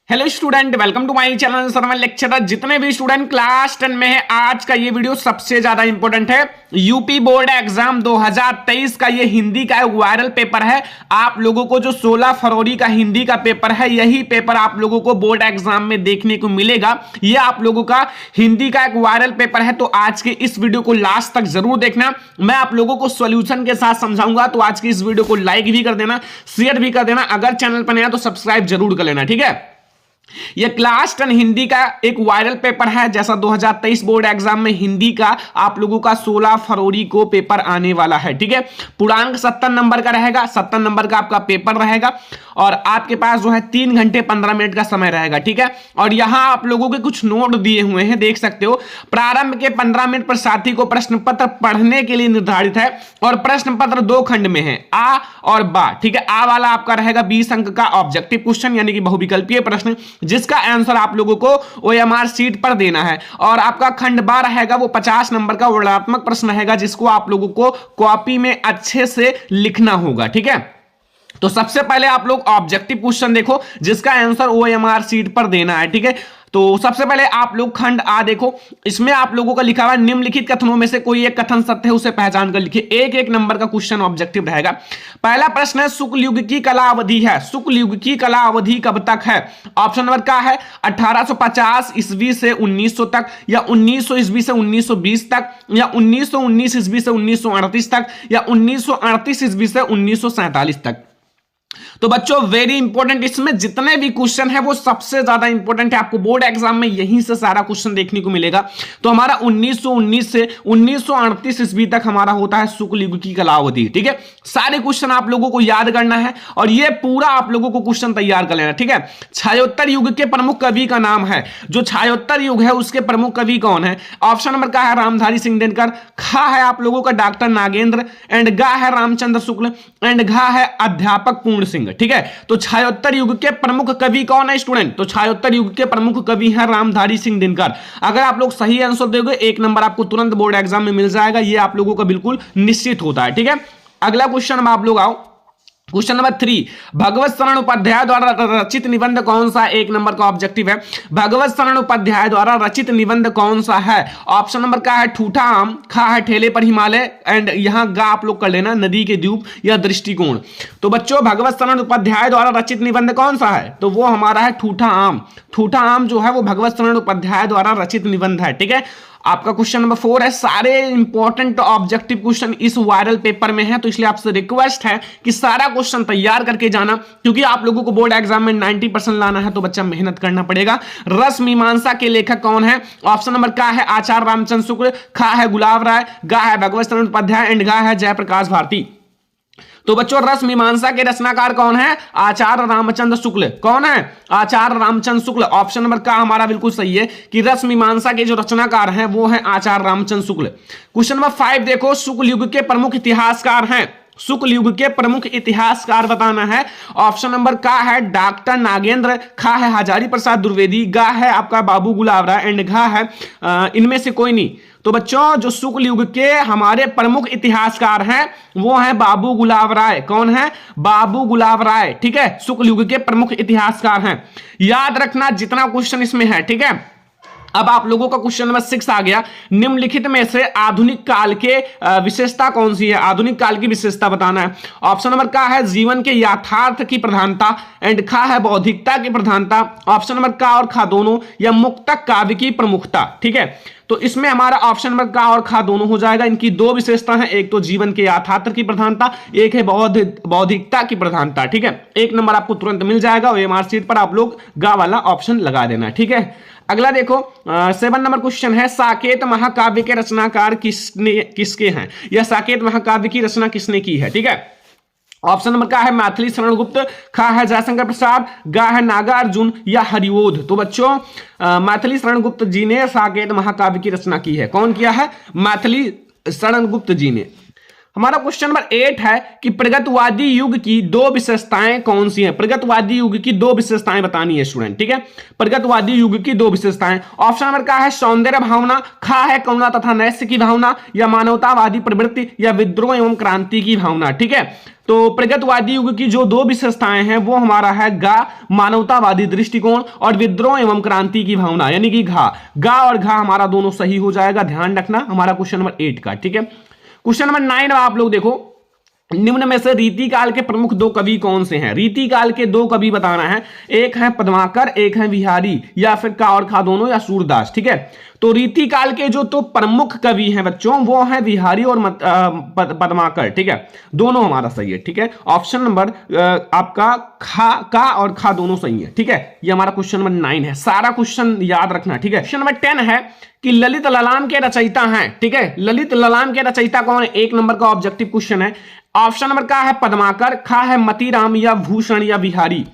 Hello student, welcome to my channel सर्वन lecturer. जितने भी स्टूडेंट क्लास 10 में है, आज का ये वीडियो सबसे ज्यादा इंपॉर्टेंट है। यूपी बोर्ड एग्जाम 2023 का ये हिंदी का एक वायरल पेपर है। आप लोगों को जो 16 फरवरी का हिंदी का पेपर है, यही पेपर आप लोगों को बोर्ड एग्जाम में देखने को मिलेगा। ये आप लोगों का हिंदी का एक वायरल पेपर है, तो आज के इस वीडियो को लास्ट तक जरूर देखना। मैं आप लोगों को सॉल्यूशन के साथ समझाऊंगा, तो आज की इस वीडियो को लाइक भी कर देना, शेयर भी कर देना। अगर चैनल पर नया तो सब्सक्राइब जरूर कर लेना, ठीक है। यह क्लास 10 हिंदी का एक वायरल पेपर है। जैसा 2023 बोर्ड एग्जाम में हिंदी का आप लोगों का 16 फरवरी को पेपर आने वाला है, ठीक है। पूर्णांक 70 नंबर का रहेगा, 70 नंबर का आपका पेपर रहेगा और आपके पास जो है 3 घंटे 15 मिनट का समय रहेगा, ठीक है। और यहां आप लोगों के कुछ नोट दिए हुए हैं, देख सकते हो। प्रारंभ के 15 मिनट पर साथी को प्रश्न पत्र पढ़ने के लिए निर्धारित है और प्रश्न पत्र 2 खंड में है, आ और बा, ठीक है। आ वाला आपका रहेगा 20 अंक का ऑब्जेक्टिव क्वेश्चन, यानी कि बहुविकल्पीय प्रश्न, जिसका आंसर आप लोगों को ओएमआर सीट पर देना है। और आपका खंड 12 रहेगा, वो 50 नंबर का वर्णनात्मक प्रश्न रहेगा, जिसको आप लोगों को कॉपी में अच्छे से लिखना होगा, ठीक है। तो सबसे पहले आप लोग ऑब्जेक्टिव क्वेश्चन देखो, जिसका आंसर ओएमआर सीट पर देना है, ठीक है। तो सबसे पहले आप लोग खंड आ देखो, इसमें आप लोगों का लिखा हुआ है निम्नलिखित कथनों में से कोई एक कथन सत्य है, उसे पहचान कर लिखिए। एक एक नंबर का क्वेश्चन ऑब्जेक्टिव रहेगा। पहला प्रश्न है, शुक्ल युग की कला अवधि है, शुक्ल युग की कला अवधि कब तक है? ऑप्शन नंबर क्या है? 1850 ईस्वी से 1900 तक, या 1900 ईस्वी से 1920 तक, या 1919 ईस्वी से 1938 तक, या 1938 ईस्वी से 1947 तक। तो बच्चों वेरी इंपॉर्टेंट, इसमें जितने भी क्वेश्चन है वो सबसे ज्यादा इंपॉर्टेंट है। आपको बोर्ड एग्जाम में यहीं से सारा क्वेश्चन देखने को मिलेगा। तो हमारा 1919 से 1938 ईस्वी तक हमारा होता है शुक्ल युग की कला अवधि, ठीक है। सारे क्वेश्चन आप लोगों को याद करना है और ये पूरा आप लोगों को क्वेश्चन तैयार कर लेना, ठीक है। छायोत्तर युग के प्रमुख कवि का नाम है, जो छायोत्तर युग है उसके प्रमुख कवि कौन है? ऑप्शन नंबर का है रामधारी सिंह दिनकर, खा है आप लोगों का डॉक्टर नागेंद्र, एंड गा है रामचंद्र शुक्ल, एंड घा है अध्यापक पूर्ण सिंह, ठीक है। तो छायोत्तर युग के प्रमुख कवि कौन है स्टूडेंट? तो छायोत्तर युग के प्रमुख कवि हैं रामधारी सिंह दिनकर। अगर आप लोग सही आंसर दोगे, 1 नंबर आपको तुरंत बोर्ड एग्जाम में मिल जाएगा, ये आप लोगों का बिल्कुल निश्चित होता है, ठीक है। अगला क्वेश्चन में आप लोग आओ, क्वेश्चन नंबर 3, भगवत शरण उपाध्याय द्वारा रचित निबंध कौन सा? 1 नंबर का ऑब्जेक्टिव है। भगवत शरण उपाध्याय द्वारा रचित निबंध कौन सा है? ऑप्शन नंबर का है ठूठा आम, खा है ठेले पर हिमालय, एंड यहां गा आप लोग कर लेना नदी के द्वीप या दृष्टिकोण। तो बच्चों भगवत शरण उपाध्याय द्वारा रचित निबंध कौन सा है? तो वो हमारा है ठूठा आम। ठूठा आम जो है वो भगवत शरण उपाध्याय द्वारा रचित निबंध है, ठीक है। आपका क्वेश्चन नंबर 4 है, सारे इंपॉर्टेंट ऑब्जेक्टिव क्वेश्चन इस वायरल पेपर में है, तो इसलिए आपसे रिक्वेस्ट है कि सारा क्वेश्चन तैयार करके जाना, क्योंकि आप लोगों को बोर्ड एग्जाम में 90% लाना है, तो बच्चा मेहनत करना पड़ेगा। रस मीमांसा के लेखक कौन है? ऑप्शन नंबर का है आचार्य रामचंद्र शुक्ल, खा है गुलाब राय, गा है भगवत शरण उपाध्याय, एंड गा है जयप्रकाश भारती। तो बच्चों रस मीमांसा के रचनाकार कौन है? आचार्य रामचंद्र शुक्ल। कौन है? आचार्य रामचंद्र शुक्ल। ऑप्शन नंबर का हमारा बिल्कुल सही है कि रस मीमांसा के जो रचनाकार हैं वो है आचार्य रामचंद्र शुक्ल। क्वेश्चन नंबर 5 देखो, शुक्ल युग के प्रमुख इतिहासकार हैं, शुक्ल युग के प्रमुख इतिहासकार बताना है। ऑप्शन नंबर का है डॉक्टर नागेंद्र, खा है हजारी प्रसाद द्विवेदी, गा है आपका बाबू गुलाब राय, एंड घा है इनमें से कोई नहीं। तो बच्चों जो शुक्ल युग के हमारे प्रमुख इतिहासकार हैं वो हैं बाबू गुलाब राय। कौन है? बाबू गुलाब राय, ठीक है। शुक्ल युग के प्रमुख इतिहासकार हैं। याद रखना जितना क्वेश्चन इसमें है, ठीक है। अब आप लोगों का क्वेश्चन नंबर 6 आ गया, निम्नलिखित में से आधुनिक काल के विशेषता कौन सी है? आधुनिक काल की विशेषता बताना है। ऑप्शन नंबर का है जीवन के यथार्थ की प्रधानता, एंड खा है बौद्धिकता की प्रधानता, ऑप्शन नंबर का और खा दोनों, या मुक्तक काव्य की प्रमुखता, ठीक है। तो इसमें हमारा ऑप्शन नंबर का और खा दोनों हो जाएगा। इनकी 2 विशेषता है, एक तो जीवन के यथार्थ की प्रधानता, एक है बौद्धिकता की प्रधानता, ठीक है। 1 नंबर आपको तुरंत मिल जाएगा, ओएमआर सीट पर आप लोग गा वाला ऑप्शन लगा देना, ठीक है। अगला देखो 7 नंबर क्वेश्चन है, साकेत महाकाव्य के रचनाकार किसके हैं? यह साकेत महाकाव्य की रचना किसने की है, ठीक है। ऑप्शन नंबर का है मैथिली शरण गुप्त, खा है जयशंकर प्रसाद, गा है नागार्जुन, या हरिओध। तो बच्चों मैथिली शरण गुप्त जी ने साकेत महाकाव्य की रचना की है। कौन किया है? मैथिली शरण गुप्त जी ने। हमारा क्वेश्चन नंबर 8 है कि प्रगतवादी युग की दो विशेषताएं कौन सी हैं। प्रगतवादी युग की दो विशेषताएं बतानी है स्टूडेंट, ठीक है। प्रगतवादी युग की दो विशेषताएं, ऑप्शन नंबर का है सौंदर्य भावना, खा है करुणा तथा नैस्य की भावना, या मानवतावादी प्रवृत्ति, या विद्रोह एवं क्रांति की भावना, ठीक है। तो प्रगतवादी युग की जो दो विशेषताएं हैं वो हमारा है गा मानवतावादी दृष्टिकोण और विद्रोह एवं क्रांति की भावना, यानी कि गा और घा हमारा दोनों सही हो जाएगा, ध्यान रखना हमारा क्वेश्चन नंबर 8 का, ठीक है। क्वेश्चन नंबर 9 आप लोग देखो, निम्न में से रीतिकाल के प्रमुख दो कवि कौन से हैं। रीतिकाल के दो कवि बताना है, एक है पद्माकर, एक है बिहारी, या फिर का और खा दोनों, या सूरदास, ठीक है। तो रीतिकाल के जो तो प्रमुख कवि हैं बच्चों वो हैं बिहारी और पद्माकर, ठीक है। दोनों हमारा सही है, ठीक है। ऑप्शन नंबर आपका का और खा दोनों सही है, ठीक है। ये हमारा क्वेश्चन नंबर 9 है, सारा क्वेश्चन याद रखना, ठीक है। क्वेश्चन नंबर 10 है कि ललित ललाम के रचयिता हैं, ठीक है। ललित ललाम के रचयिता कौन है, 1 नंबर का ऑब्जेक्टिव क्वेश्चन है। ऑप्शन नंबर का है पद्माकर, खा है मतीराम, या भूषण, या बिहारी।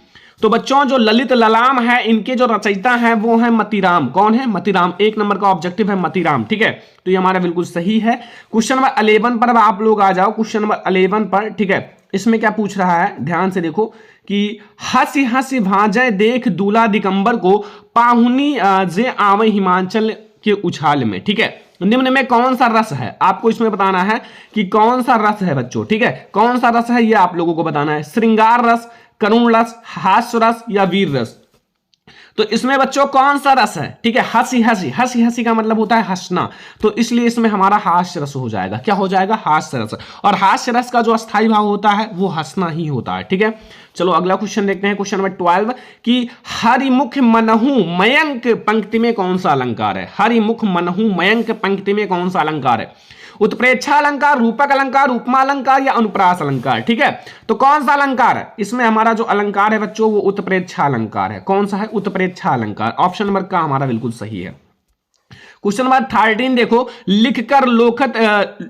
तो बच्चों जो ललित ललाम है इनके जो रचयिता हैं वो है मतीराम। कौन है, मतीराम। 1 नंबर का ऑब्जेक्टिव है मतीराम, ठीक है। तो ये हमारा बिल्कुल सही है। क्वेश्चन नंबर 11 पर आप लोग आ जाओ, क्वेश्चन नंबर 11 पर, ठीक है। इसमें क्या पूछ रहा है, ध्यान से देखो कि हंसी हंसी भाजय देख दूल्हा दिगंबर को, पाहुनी जे आवे हिमाचल के उछाल में, ठीक है। निम्न में कौन सा रस है, आपको इसमें बताना है कि कौन सा रस है बच्चों, ठीक है। कौन सा रस है ये आप लोगों को बताना है, श्रृंगार रस, करुण रस, हास्य रस, या वीर रस। तो इसमें बच्चों कौन सा रस है, ठीक है। हंसी हंसी, हंसी हंसी का मतलब होता है हंसना, तो इसलिए इसमें हमारा हास्य रस हो जाएगा। क्या हो जाएगा, हास्य रस। और हास्य रस का जो अस्थायी भाव होता है वो हंसना ही होता है, ठीक है। चलो अगला क्वेश्चन देखते हैं, क्वेश्चन नंबर 12 कि हरिमुख मनहु मयंक पंक्ति में कौन सा अलंकार है। हरिमुख मनहु मयंक पंक्ति में कौन सा अलंकार है, उत्प्रेक्षा अलंकार, रूपक अलंकार, उपमा अलंकार, या अनुप्रास अलंकार, ठीक है। तो कौन सा अलंकार है, इसमें हमारा जो अलंकार है बच्चों वो उत्प्रेक्षा अलंकार है। कौन सा है, उत्प्रेक्षा अलंकार। ऑप्शन नंबर का हमारा बिल्कुल सही है। क्वेश्चन नंबर 13 देखो, लिखकर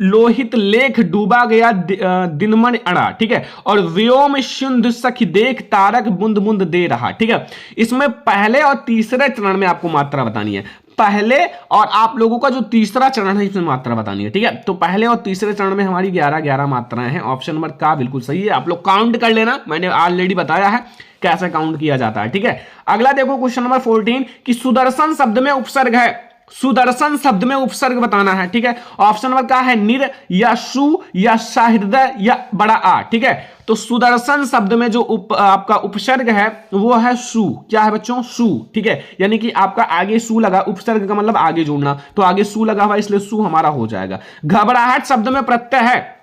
लोहित लेख डूबा गया दिनमन अड़ा, ठीक है। और व्योम सिंधु सखी देख तारक बुंद बुंद दे रहा, ठीक है। इसमें पहले और तीसरे चरण में आपको मात्रा बतानी है। पहले और आप लोगों का जो तीसरा चरण है इसमें मात्रा बतानी है, ठीक है। तो पहले और तीसरे चरण में हमारी 11 मात्राएं हैं। ऑप्शन नंबर का बिल्कुल सही है। आप लोग काउंट कर लेना, मैंने ऑलरेडी बताया है कैसे काउंट किया जाता है, ठीक है। अगला देखो क्वेश्चन नंबर 14 कि सुदर्शन शब्द में उपसर्ग है। सुदर्शन शब्द में उपसर्ग बताना है, ठीक है। ऑप्शन नंबर का है निर, या सु, या सहृदय, या बड़ा आ, ठीक है। तो सुदर्शन शब्द में जो आपका उपसर्ग है वो है सु। क्या है बच्चों, सु, ठीक है। यानी कि आपका आगे सु लगा, उपसर्ग का मतलब आगे जोड़ना, तो आगे सु लगा हुआ इसलिए सु हमारा हो जाएगा। घबराहट शब्द में प्रत्यय है,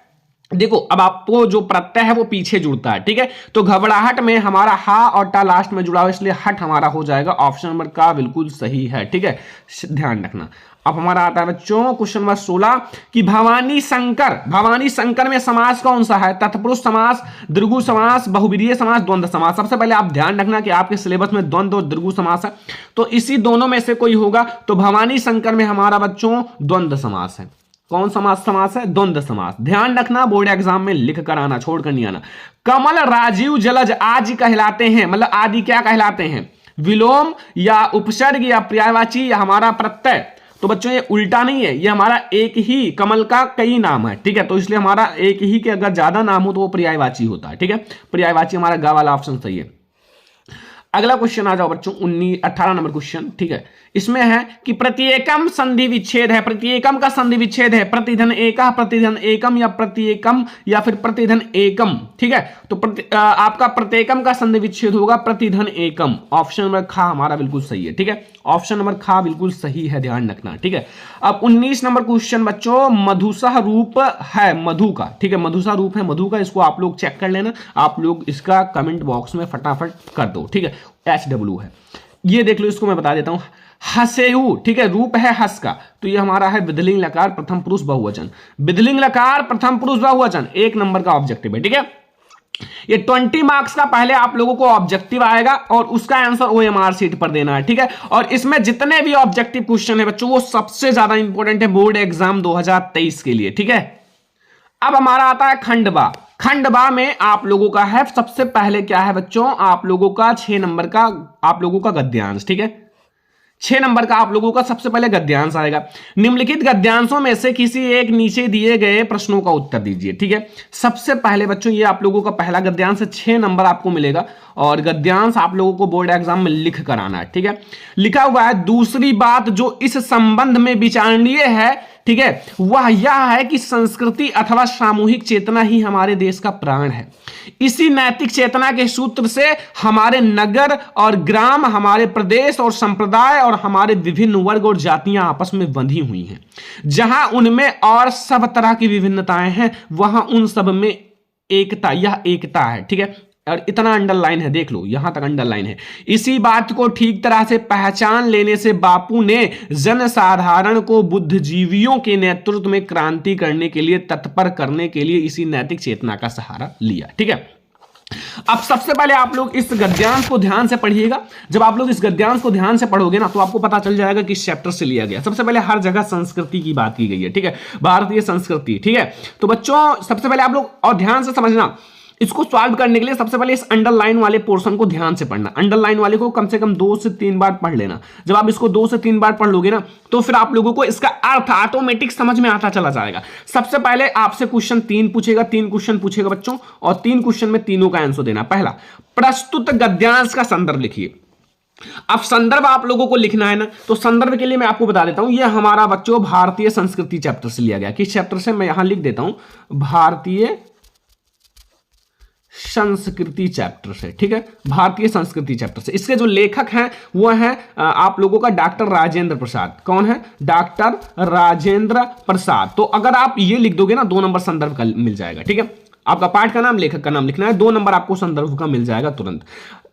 देखो अब आपको जो प्रत्यय है वो पीछे जुड़ता है, ठीक है। तो घबराहट में हमारा हा और टा लास्ट में जुड़ा हुआ इसलिए हट हमारा हो जाएगा। ऑप्शन नंबर का बिल्कुल सही है, ठीक है, ध्यान रखना। अब हमारा आता है बच्चों क्वेश्चन नंबर 16 कि भवानी शंकर में समास कौन सा है, तत्पुरुष समास, द्विगु समास, बहुब्रीहि समास, द्वंद्व समास। सबसे पहले आप ध्यान रखना कि आपके सिलेबस में द्वंद्व और द्विगु समास है, तो इसी दोनों में से कोई होगा। तो भवानी शंकर में हमारा बच्चों द्वंद्व समास है। कौन समास है, द्वंद्व समास। ध्यान रखना, बोर्ड एग्जाम में लिख कर आना, छोड़ कर नहीं आना। कमल राजीव जलज आदि कहलाते हैं, मतलब आदि क्या कहलाते हैं, विलोम या उपसर्ग या पर्यायवाची या हमारा प्रत्यय। तो बच्चों ये उल्टा नहीं है, ये हमारा एक ही कमल का कई नाम है, ठीक है। तो इसलिए हमारा एक ही के अगर ज्यादा नाम हो तो वो पर्यायवाची होता है, ठीक है। पर्यायवाची हमारा गा वाला ऑप्शन सही है। अगला क्वेश्चन आ जाओ बच्चों 18 नंबर क्वेश्चन, ठीक है। इसमें है कि प्रत्येकम संधि विच्छेद है, प्रतिएकम का संधि विच्छेद है, प्रतिधन एका, प्रतिधन एकम, या प्रतिएकम, या फिर प्रतिधन एकम, ठीक है। तो आपका प्रत्येकम का संधि विच्छेद होगा प्रतिधन एकम। ऑप्शन नंबर खा हमारा बिल्कुल सही है, ठीक है। ऑप्शन नंबर खा बिल्कुल सही है, ध्यान रखना, ठीक है। अब 19 नंबर क्वेश्चन बच्चों, मधुसा रूप है मधु का, ठीक है। मधुसा रूप है मधु का, इसको आप लोग चेक कर लेना, आप लोग इसका कमेंट बॉक्स में फटाफट कर दो, ठीक है। HW है, ये देख लो, इसको मैं बता देता हूं। हसेऊ, ठीक है, रूप है हस का, तो ये हमारा है विधिलिंग लकार प्रथम पुरुष बहुवचन। विधिलिंग लकार प्रथम पुरुष बहुवचन 1 नंबर का ऑब्जेक्टिव है, ठीक है। ये 20 मार्क्स का पहले आप लोगों को ऑब्जेक्टिव आएगा और उसका आंसर OMR शीट पर देना है, ठीक है। और इसमें जितने भी ऑब्जेक्टिव क्वेश्चन है बच्चों वो सबसे ज्यादा इंपॉर्टेंट है बोर्ड एग्जाम 2023 के लिए, ठीक है। अब हमारा आता है खंडवा। खंडवा में आप लोगों का है सबसे पहले क्या है बच्चों, आप लोगों का 6 नंबर का आप लोगों का गद्यांश, ठीक है। 6 नंबर का आप लोगों का सबसे पहले गद्यांश आएगा। निम्नलिखित गद्यांशों में से किसी एक नीचे दिए गए प्रश्नों का उत्तर दीजिए। ठीक है, सबसे पहले बच्चों ये आप लोगों का पहला गद्यांश है, 6 नंबर आपको मिलेगा और गद्यांश आप लोगों को बोर्ड एग्जाम में लिख कर आना है। ठीक है, लिखा हुआ है, दूसरी बात जो इस संबंध में विचारणीय है, ठीक है, वह यह है कि संस्कृति अथवा सामूहिक चेतना ही हमारे देश का प्राण है। इसी नैतिक चेतना के सूत्र से हमारे नगर और ग्राम, हमारे प्रदेश और संप्रदाय और हमारे विभिन्न वर्ग और जातियां आपस में बंधी हुई हैं। जहां उनमें और सब तरह की विभिन्नताएं हैं, वहां उन सब में एकता, यह एकता है। ठीक है, और इतना अंडरलाइन है, देख लो यहां तक अंडरलाइन है। इसी बात को ठीक तरह से पहचान लेने से बापू ने जनसाधारण को बुद्धिजीवियों के नेतृत्व में क्रांति करने के लिए तत्पर करने के लिए इसी नैतिक चेतना का सहारा लिया। ठीक है, अब सबसे पहले आप लोग इस गद्यांश को ध्यान से पढ़िएगा। जब आप लोग इस गद्यांश को ध्यान से पढ़ोगे ना तो आपको पता चल जाएगा कि इस चैप्टर से लिया गया। सबसे पहले हर जगह संस्कृति की बात की गई है। ठीक है, भारतीय संस्कृति। ठीक है, तो बच्चों सबसे पहले आप लोग और ध्यान से समझना, इसको सॉल्व करने के लिए सबसे पहले इस अंडरलाइन वाले पोर्शन को ध्यान से पढ़ना। अंडरलाइन वाले को कम से कम 2 से 3 बार पढ़ लेना। जब आप इसको 2 से 3 बार पढ़ लोगे ना तो फिर आप लोगों को इसका अर्थ ऑटोमेटिक समझ में आता चला जाएगा। सबसे पहले आपसे क्वेश्चन 3 पूछेगा, 3 क्वेश्चन पूछेगा बच्चों, और 3 क्वेश्चन में तीनों का आंसर देना। पहला, प्रस्तुत गद्यांश का संदर्भ लिखिए। अब संदर्भ आप लोगों को लिखना है ना, तो संदर्भ के लिए मैं आपको बता देता हूं, यह हमारा बच्चों भारतीय संस्कृति चैप्टर से लिया गया। किस चैप्टर से, मैं यहां लिख देता हूं, भारतीय संस्कृति चैप्टर से। ठीक है, भारतीय संस्कृति चैप्टर से। इसके जो लेखक हैं वो हैं आप लोगों का डॉक्टर राजेंद्र प्रसाद। कौन है? डॉक्टर राजेंद्र प्रसाद। तो अगर आप ये लिख दोगे ना 2 नंबर संदर्भ का मिल जाएगा। ठीक है, आपका पाठ का नाम, लेखक का नाम लिखना है, 2 नंबर आपको संदर्भ का मिल जाएगा तुरंत।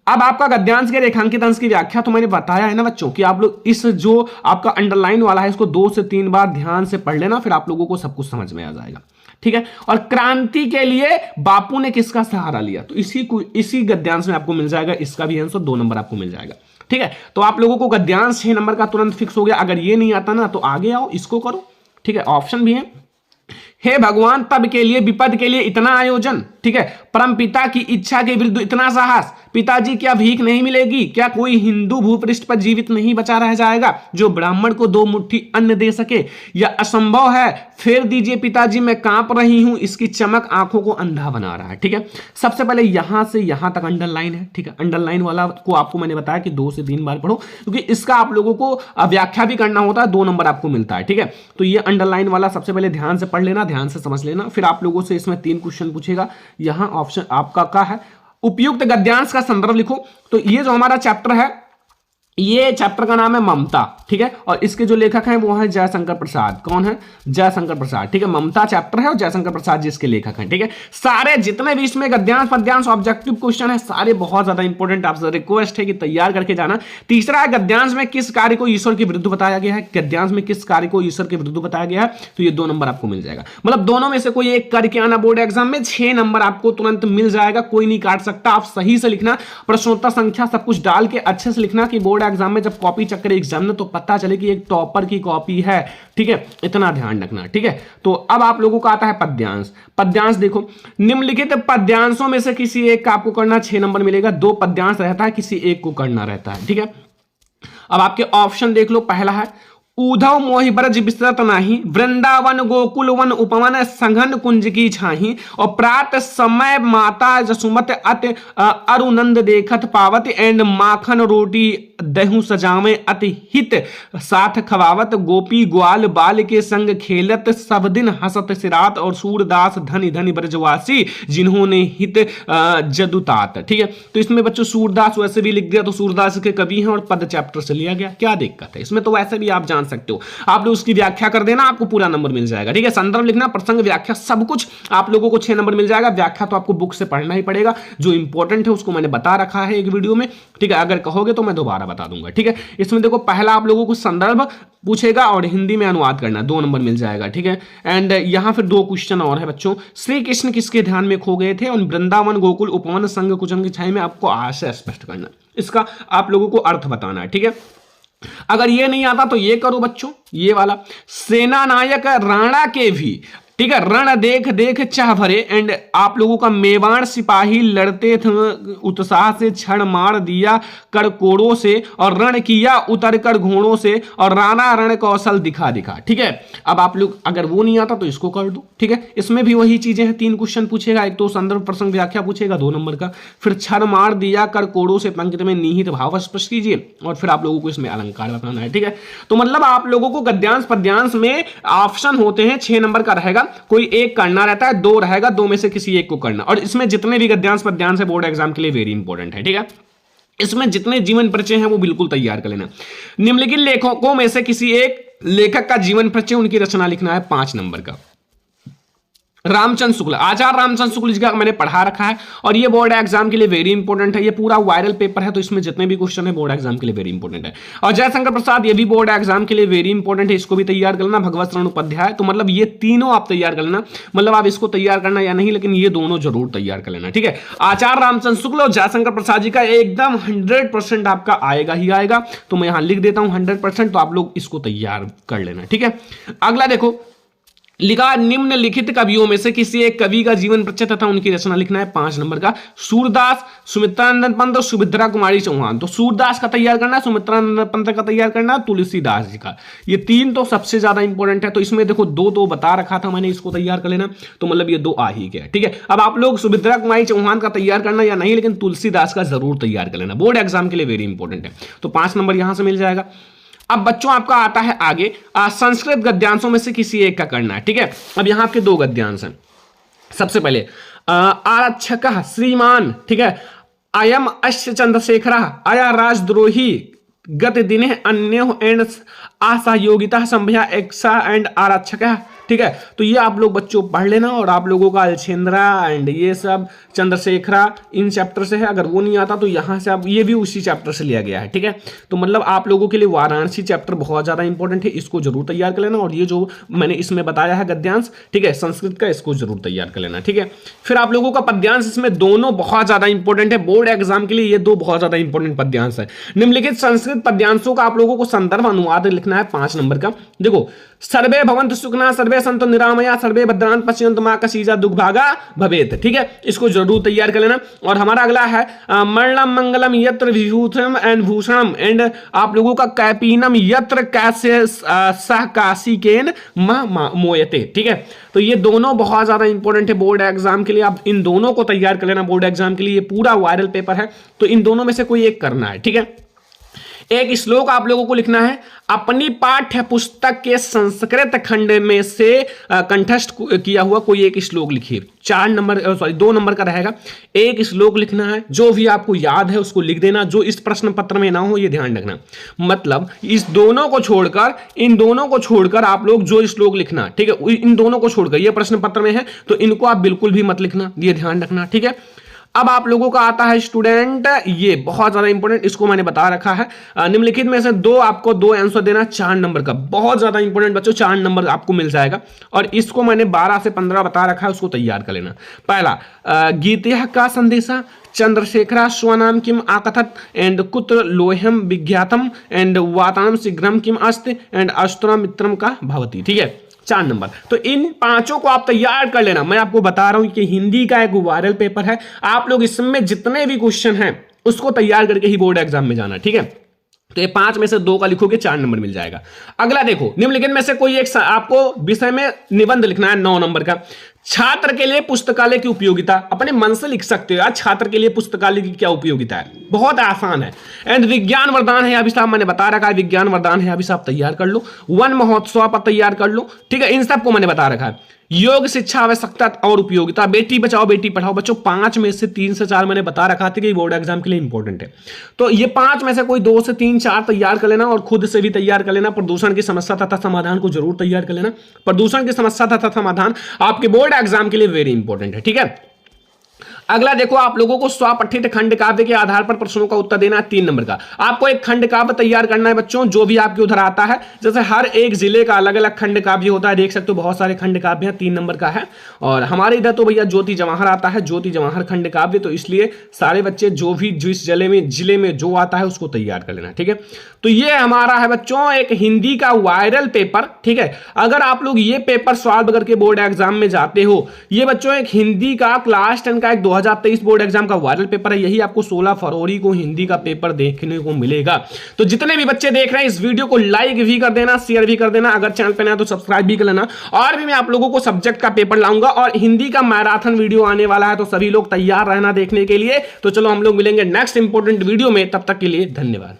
अब आपका गद्यांश के रेखांकित अंश की व्याख्या तो मैंने बताया है ना बच्चों कि आप लोग इस जो आपका अंडरलाइन वाला है इसको 2 से 3 बार ध्यान से पढ़ लेना, फिर आप लोगों को सब कुछ समझ में आ जाएगा। ठीक है, और क्रांति के लिए बापू ने किसका सहारा लिया, तो इसी गद्यांश में आपको मिल जाएगा। इसका भी आंसर 2 नंबर आपको मिल जाएगा। ठीक है, तो आप लोगों को गद्यांश 6 नंबर का तुरंत फिक्स हो गया। अगर ये नहीं आता ना तो आगे आओ, इसको करो। ठीक है, ऑप्शन भी है, हे भगवान तब के लिए विपद के लिए इतना आयोजन। ठीक है, परम पिता की इच्छा के विरुद्ध इतना साहस, पिताजी क्या भीख नहीं मिलेगी, क्या कोई हिंदू भूपृष्ठ पर जीवित नहीं बचा रह जाएगा जो ब्राह्मण को 2 मुट्ठी अन्न दे सके, यह असंभव है, फेर दीजिए पिताजी, मैं कांप रही हूं, इसकी चमक आंखों को अंधा बना रहा है। ठीक है, सबसे पहले यहां से यहां तक अंडरलाइन है। ठीक है, अंडरलाइन वाला को आपको मैंने बताया कि 2 से 3 बार पढ़ो, क्योंकि इसका आप लोगों को व्याख्या भी करना होता है, 2 नंबर आपको मिलता है। ठीक है, तो ये अंडरलाइन वाला सबसे पहले ध्यान से पढ़ लेना, ध्यान से समझ लेना। फिर आप लोगों से इसमें 3 क्वेश्चन पूछेगा। यहां ऑप्शन आपका क्या है, उपयुक्त गद्यांश का संदर्भ लिखो। तो ये जो हमारा चैप्टर है, ये चैप्टर का नाम है ममता। ठीक है, और इसके जो लेखक हैं वो है जयशंकर प्रसाद। कौन है? जयशंकर प्रसाद। ठीक है, ममता चैप्टर है और जयशंकर प्रसाद जिसके लेखक हैं। ठीक है, सारे जितने भी इसमें गद्यांश पद्यांश ऑब्जेक्टिव क्वेश्चन है सारे बहुत ज्यादा इंपॉर्टेंट, आपसे रिक्वेस्ट है कि तैयार करके जाना। तीसरा है गद्यांश में किस कार्य को ईश्वर के विरुद्ध बताया गया है, गद्यांश में किस कार्य को ईश्वर के विरुद्ध बताया गया है, तो ये 2 नंबर आपको मिल जाएगा। मतलब दोनों में से कोई एक करके आना बोर्ड एग्जाम में, 6 नंबर आपको तुरंत मिल जाएगा, कोई नहीं काट सकता। आप सही से लिखना, प्रश्नोत्तर संख्या सब कुछ डाल के अच्छे से लिखना कि बोर्ड एग्जाम में जब कॉपी चक्कर एग्जाम में तो पता चले कि एक टॉपर की कॉपी है। ठीक है, इतना ध्यान रखना। ठीक है, तो अब आप लोगों को आता है पद्यांश। पद्यांश देखो, निम्नलिखित पद्यांशों में से किसी एक का आपको करना, 6 नंबर मिलेगा। 2 पद्यांश रहता है, किसी एक को करना रहता है। ठीक है, अब आपके ऑप्शन देख लो। पहला है, ऊधव मोहि ब्रज बिसरत नाही, वृंदावन गोकुल वन उपवन संघन कुंज की छाही, और प्रात समय माता जसुमत अति अरुनंद देखत पावत, एंड माखन रोटी दहु सजावे अति हित साथ खवावत, गोपी ग्वाल बाल के संग खेलत सब दिन हसत सिरात, और सूरदास धनी धनी ब्रजवासी जिन्होंने हित जदुतात। ठीक है, तो इसमें बच्चों सूरदास वैसे भी लिख दिया, तो सूरदास के कवि हैं और पद चैप्टर से लिया गया, क्या दिक्कत है इसमें, तो वैसे भी आप सकते हो। आप लोग उसकी व्याख्या कर देना, आपको पूरा नंबर मिल जाएगा। ठीक है, संदर्भ लिखना, प्रसंग, व्याख्या सब कुछ आप लोगों को 6 नंबर मिल जाएगा। व्याख्या तो आपको बुक से पढ़ना ही पड़ेगा, जो इंपॉर्टेंट है उसको मैंने बता रखा है एक वीडियो में। ठीक है, अगर कहोगे तो मैं दोबारा बता दूंगा। ठीक है, इसमें देखो पहला आप लोगों को संदर्भ पूछेगा और हिंदी में अनुवाद करना, 2 नंबर मिल जाएगा। ठीक है, एंड यहां फिर 2 क्वेश्चन और है बच्चों, श्री कृष्ण किसके ध्यान में खो गए थे, और वृंदावन गोकुल उपवन संग कुचन की छाया में आपको आशय स्पष्ट करना, इसका आप लोगों को अर्थ बताना है। ठीक है, अगर ये नहीं आता तो ये करो बच्चों, ये वाला, सेना नायक राणा के भी ठीक है, रण देख देख चाह भरे, एंड आप लोगों का मेवाड़ सिपाही लड़ते थे उत्साह से, क्षण मार दिया कर कोड़ों से, और रण किया उतर कर घोड़ों से, और राणा रण कौशल दिखा दिखा। ठीक है, अब आप लोग अगर वो नहीं आता तो इसको कर दो। ठीक है, इसमें भी वही चीजें हैं, 3 क्वेश्चन पूछेगा, एक तो संदर्भ प्रसंग व्याख्या पूछेगा 2 नंबर का, फिर क्षण मार दिया कर कोड़ों से पंक्ति में निहित भाव स्पष्ट कीजिए, और फिर आप लोगों को इसमें अलंकार बताना है। ठीक है, तो मतलब आप लोगों को गद्यांश पद्यांश में ऑप्शन होते हैं, 6 नंबर का रहेगा, कोई एक करना रहता है, 2 रहेगा, 2 में से किसी एक को करना। और इसमें जितने भी गद्यांश पद्यांश है बोर्ड एग्जाम के लिए वेरी इंपॉर्टेंट है। ठीक है, इसमें जितने जीवन परिचय हैं वो बिल्कुल तैयार कर लेना। निम्नलिखित लेखकों में से किसी एक लेखक का जीवन परिचय, उनकी रचना लिखना है 5 नंबर का। रामचंद्र शुक्ल, आचार्य रामचंद्र शुक्ल जी का मैंने पढ़ा रखा है, और ये बोर्ड एग्जाम के लिए वेरी इंपॉर्टेंट है। ये पूरा वायरल पेपर है, तो इसमें जितने भी क्वेश्चन है बोर्ड एग्जाम के लिए वेरी इंपॉर्टेंट है। और जयशंकर प्रसाद, ये भी बोर्ड एग्जाम के लिए वेरी इंपॉर्टेंट है, इसको भी तैयार कर लेना। भगवत शरण उपाध्याय, तो मतलब ये तीनों आप तैयार कर लेना, मतलब आप इसको तैयार करना या नहीं, लेकिन ये दोनों जरूर तैयार कर लेना। ठीक है, आचार्य रामचंद्र शुक्ल और जयशंकर प्रसाद जी का एकदम 100% आपका आएगा ही आएगा, तो मैं यहां लिख देता हूं 100%, तो आप लोग इसको तैयार कर लेना। ठीक है, अगला देखो, लिखा निम्नलिखित कवियों में से किसी एक कवि का जीवन परिचय तथा उनकी रचना लिखना है 5 नंबर का। सूरदास, सुमित्रानंद पंत और सुभद्रा कुमारी चौहान, तो सूरदास का तैयार करना, सुमित्रानंद पंत का तैयार करना, तुलसीदास जी का, ये 3 तो सबसे ज्यादा इंपॉर्टेंट है। तो इसमें देखो 2 तो बता रखा था मैंने, इसको तैयार कर लेना, तो मतलब ये 2 आ ही गया। ठीक है, अब आप लोग सुभद्रा कुमारी चौहान का तैयार करना या नहीं, लेकिन तुलसीदास का जरूर तैयार कर लेना, बोर्ड एग्जाम के लिए वेरी इंपॉर्टेंट है। तो 5 नंबर यहां से मिल जाएगा। अब बच्चों आपका आता है आगे, संस्कृत गद्यांशों में से किसी एक का करना है। ठीक है, अब यहां आपके 2 गद्यांश हैं। सबसे पहले आरक्षक श्रीमान, ठीक है, अयम अश्य चंद्रशेखर अया राजद्रोही गत दिने अन्य एंड असहयोगिता संभया एक्सा एंड आरक्षक। ठीक है, तो ये आप लोग बच्चों पढ़ लेना, और आप लोगों का अलछेंद्रा एंड ये सब चंद्रशेखरा इन चैप्टर से है, अगर वो नहीं आता तो यहां से आप, ये भी उसी चैप्टर से लिया गया है। ठीक है, तो मतलब आप लोगों के लिए वाराणसी चैप्टर बहुत ज्यादा इंपॉर्टेंट है, इसको जरूर तैयार कर लेना, और ये जो मैंने इसमें बताया है गद्यांश, ठीक है, संस्कृत का, इसको जरूर तैयार कर लेना। ठीक है, फिर आप लोगों का पद्यांश, इसमें दोनों बहुत ज्यादा इंपॉर्टेंट है, बोर्ड एग्जाम के लिए ये 2 बहुत ज्यादा इंपॉर्टेंट पद्यांश है। निम्नलिखित संस्कृत पद्यांशों का आप लोगों को संदर्भ अनुवाद लिखना है 5 नंबर का। देखो, सर्वे भवन्तु सुखिनः सर्वे सन्तु निरामया सर्वे भद्राणि पश्यन्तु मा कश्चित् दुर्भागा भवेत्। ठीक है, इसको जरूर तैयार कर लेना। और हमारा अगला है मरणम मंगलम यत्र विभूषणम एंड भूषणम, एंड आप लोगों का कैपीनम यत्र कैसे सह काशिकेन मोयते। ठीक है, तो ये दोनों बहुत ज्यादा इंपॉर्टेंट है बोर्ड एग्जाम के लिए, आप इन दोनों को तैयार कर लेना बोर्ड एग्जाम के लिए। ये पूरा वायरल पेपर है, तो इन दोनों में से कोई एक करना है। ठीक है, एक श्लोक आप लोगों को लिखना है, अपनी पाठ्य पुस्तक के संस्कृत खंड में से कंठस्थ किया हुआ कोई एक श्लोक लिखिए। 2 नंबर का रहेगा। एक श्लोक लिखना है, जो भी आपको याद है उसको लिख देना, जो इस प्रश्न पत्र में ना हो ये ध्यान रखना। मतलब इस दोनों को छोड़कर, इन दोनों को छोड़कर आप लोग जो श्लोक लिखना, ठीक है, इन दोनों को छोड़कर, ये प्रश्न पत्र में है तो इनको आप बिल्कुल भी मत लिखना, ये ध्यान रखना। ठीक है, अब आप लोगों का आता है स्टूडेंट, ये बहुत ज्यादा इंपॉर्टेंट, इसको मैंने बता रखा है। निम्नलिखित में से आपको 2 आंसर देना 4 नंबर का, बहुत ज्यादा इंपॉर्टेंट बच्चों, 4 नंबर आपको मिल जाएगा। और इसको मैंने 12 से 15 बता रखा है, उसको तैयार कर लेना। पहला, गीतेह का संदेशा, चंद्रशेखरा स्वनाम किम आकथत, एंड कुत्र लोह्यम विज्ञातम, एंड वातानम शीघ्रम किम अस्ति, एंड अस्तुरम मित्रम का भवति। ठीक है, 4 नंबर। तो इन 5 को आप तैयार कर लेना। मैं आपको बता रहा हूं कि हिंदी का एक वायरल पेपर है, आप लोग इसमें जितने भी क्वेश्चन हैं उसको तैयार करके ही बोर्ड एग्जाम में जाना। ठीक है, तो ये 5 में से 2 का लिखोगे 4 नंबर मिल जाएगा। अगला देखो, निम्नलिखित में से कोई एक आपको विषय में निबंध लिखना है 9 नंबर का। छात्र के लिए पुस्तकालय की उपयोगिता, अपने मन से लिख सकते हो यार, छात्र के लिए पुस्तकालय की क्या उपयोगिता है, बहुत आसान है। एंड विज्ञान वरदान है अभिशाप, मैंने बता रखा है, विज्ञान वरदान है अभिशाप तैयार कर लो। वन महोत्सव पर तैयार कर लो। ठीक है, इन सबको मैंने बता रखा है। योग शिक्षा आवश्यकता और उपयोगिता, बेटी बचाओ बेटी पढ़ाओ। बच्चों 5 में से 3 से 4 मैंने बता रखा था कि बोर्ड एग्जाम के लिए इंपॉर्टेंट है, तो ये 5 में से कोई 2 से 3 4 तैयार कर लेना, और खुद से भी तैयार कर लेना। प्रदूषण की समस्या तथा समाधान को जरूर तैयार कर लेना। प्रदूषण की समस्या तथा समाधान आपके बोर्ड एग्जाम के लिए वेरी इंपॉर्टेंट है। ठीक है, अगला देखो, आप लोगों को स्वपठित खंड काव्य के आधार पर प्रश्नों का उत्तर देना है 3 नंबर का। आपको एक खंड काव्य तैयार करना है बच्चों, जो भी आपके उधर आता है। जैसे हर एक जिले का अलग अलग खंड काव्य होता है, देख सकते हो बहुत सारे खंड काव्य हैं, 3 नंबर का है। और हमारे इधर तो भैया ज्योति जवाहर आता है, ज्योति जवाहर खंड काव्य, तो इसलिए सारे बच्चे जो भी जिस जिले में जो आता है उसको तैयार कर लेना, ठीक है। तो ये हमारा है बच्चों एक हिंदी का वायरल पेपर, ठीक है। अगर आप लोग ये पेपर सॉल्व करके बोर्ड एग्जाम में जाते हो, ये बच्चों एक हिंदी का क्लास 10 का एक 2023 बोर्ड एग्जाम का वायरल पेपर है। यही आपको 16 फरवरी को हिंदी का पेपर देखने को मिलेगा। तो जितने भी बच्चे देख रहे हैं इस वीडियो को लाइक भी कर देना, शेयर भी कर देना, अगर चैनल पे नया तो सब्सक्राइब भी कर लेना। और भी मैं आप लोगों को सब्जेक्ट का पेपर लाऊंगा और हिंदी का मैराथन वीडियो आने वाला है, तो सभी लोग तैयार रहना देखने के लिए। तो चलो हम लोग मिलेंगे नेक्स्ट इंपॉर्टेंट वीडियो में, तब तक के लिए धन्यवाद।